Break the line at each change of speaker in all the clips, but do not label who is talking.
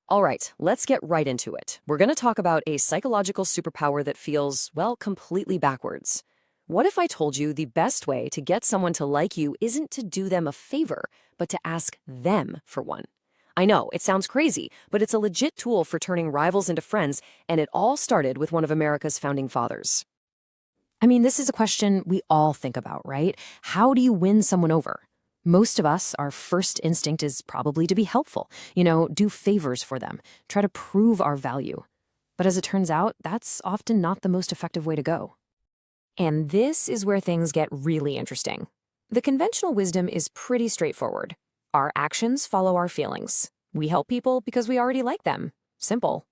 All right, let's get right into it. We're going to talk about a psychological superpower that feels, well, completely backwards. What if I told you the best way to get someone to like you isn't to do them a favor, but to ask them for one? I know, it sounds crazy, but it's a legit tool for turning rivals into friends, and it all started with one of America's founding fathers. I mean, this is a question we all think about, right? How do you win someone over? Most of us, our first instinct is probably to be helpful, do favors for them, try to prove our value. But as it turns out, that's often not the most effective way to go. And this is where things get really interesting. The conventional wisdom is pretty straightforward. Our actions follow our feelings. We help people because we already like them. Simple.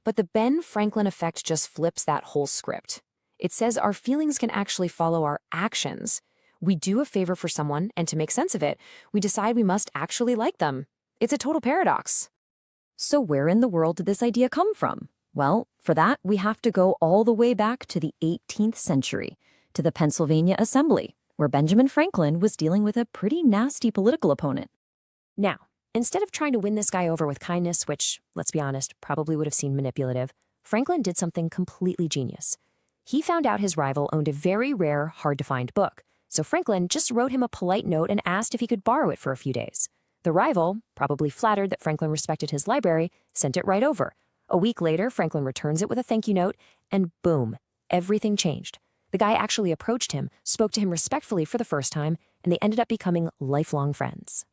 But the Ben Franklin effect just flips that whole script. It says our feelings can actually follow our actions. We do a favor for someone, and to make sense of it, we decide we must actually like them. It's a total paradox. So where in the world did this idea come from? Well, for that, we have to go all the way back to the 18th century, to the Pennsylvania Assembly, where Benjamin Franklin was dealing with a pretty nasty political opponent. Now, instead of trying to win this guy over with kindness, which, let's be honest, probably would have seemed manipulative, Franklin did something completely genius. He found out his rival owned a very rare, hard-to-find book. So Franklin just wrote him a polite note and asked if he could borrow it for a few days. The rival, probably flattered that Franklin respected his library, sent it right over. A week later, Franklin returns it with a thank you note, and boom, everything changed. The guy actually approached him, spoke to him respectfully for the first time, and they ended up becoming lifelong friends.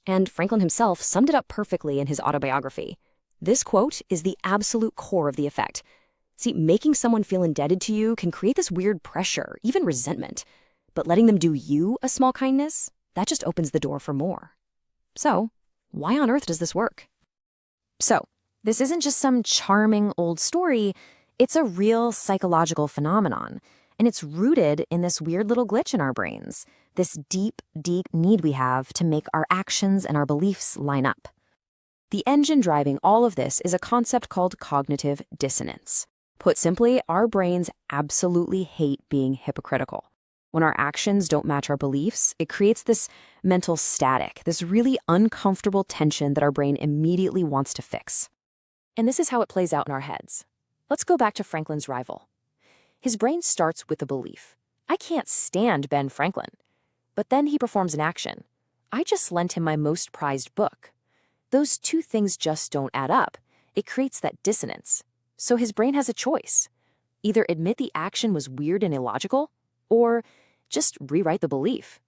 And Franklin himself summed it up perfectly in his autobiography. This quote is the absolute core of the effect. See, making someone feel indebted to you can create this weird pressure, even resentment. But letting them do you a small kindness, that just opens the door for more. So, why on earth does this work? So, this isn't just some charming old story, it's a real psychological phenomenon. And it's rooted in this weird little glitch in our brains, this deep, deep need we have to make our actions and our beliefs line up. The engine driving all of this is a concept called cognitive dissonance. Put simply, our brains absolutely hate being hypocritical. When our actions don't match our beliefs, it creates this mental static, this really uncomfortable tension that our brain immediately wants to fix. And this is how it plays out in our heads. Let's go back to Franklin's rival. His brain starts with the belief, I can't stand Ben Franklin. But then he performs an action. I just lent him my most prized book. Those two things just don't add up. It creates that dissonance. So his brain has a choice. Either admit the action was weird and illogical, or just rewrite the belief.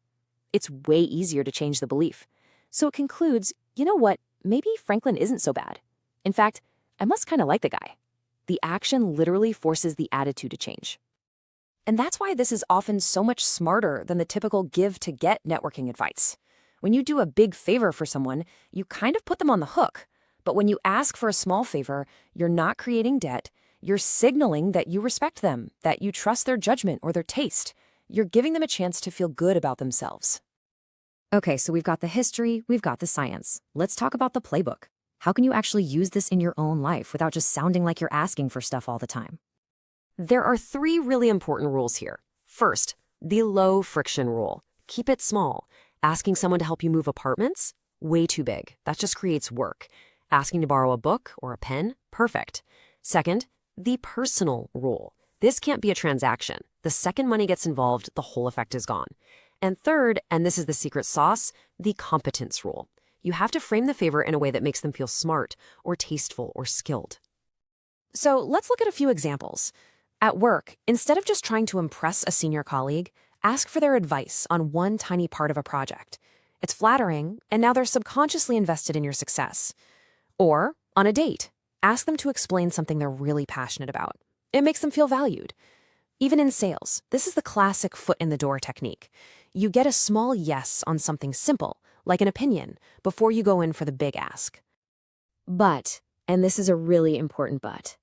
It's way easier to change the belief. So it concludes, you know what, maybe Franklin isn't so bad. In fact, I must kind of like the guy. The action literally forces the attitude to change. And that's why this is often so much smarter than the typical give-to-get networking advice. When you do a big favor for someone, you kind of put them on the hook. But when you ask for a small favor, you're not creating debt. You're signaling that you respect them, that you trust their judgment or their taste. You're giving them a chance to feel good about themselves. Okay, so we've got the history, we've got the science. Let's talk about the playbook. How can you actually use this in your own life without just sounding like you're asking for stuff all the time? There are 3 really important rules here. First, the low friction rule. Keep it small. Asking someone to help you move apartments? Way too big. That just creates work. Asking to borrow a book or a pen? Perfect. Second, the personal rule. This can't be a transaction. The second money gets involved, the whole effect is gone. And third, and this is the secret sauce, the competence rule. You have to frame the favor in a way that makes them feel smart or tasteful or skilled. So let's look at a few examples. At work, instead of just trying to impress a senior colleague, ask for their advice on one tiny part of a project. It's flattering, and now they're subconsciously invested in your success. Or, on a date, ask them to explain something they're really passionate about. It makes them feel valued. Even in sales, this is the classic foot-in-the-door technique. You get a small yes on something simple, like an opinion, before you go in for the big ask. But, and this is a really important but,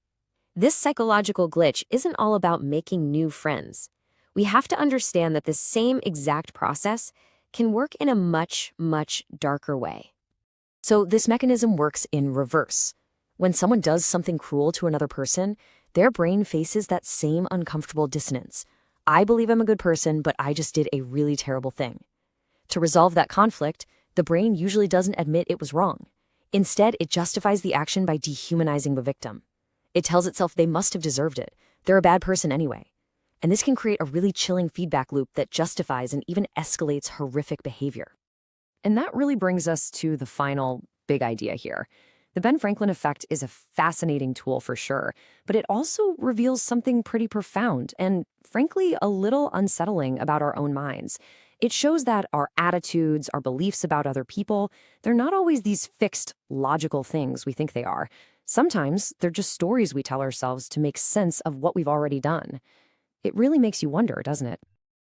this psychological glitch isn't all about making new friends. We have to understand that this same exact process can work in a much, much darker way. So this mechanism works in reverse. When someone does something cruel to another person, their brain faces that same uncomfortable dissonance. I believe I'm a good person, but I just did a really terrible thing. To resolve that conflict, the brain usually doesn't admit it was wrong. Instead, it justifies the action by dehumanizing the victim. It tells itself they must have deserved it. They're a bad person anyway. And this can create a really chilling feedback loop that justifies and even escalates horrific behavior. And that really brings us to the final big idea here. The Ben Franklin effect is a fascinating tool for sure, but it also reveals something pretty profound and, frankly, a little unsettling about our own minds. It shows that our attitudes, our beliefs about other people, they're not always these fixed, logical things we think they are. Sometimes they're just stories we tell ourselves to make sense of what we've already done. It really makes you wonder, doesn't it?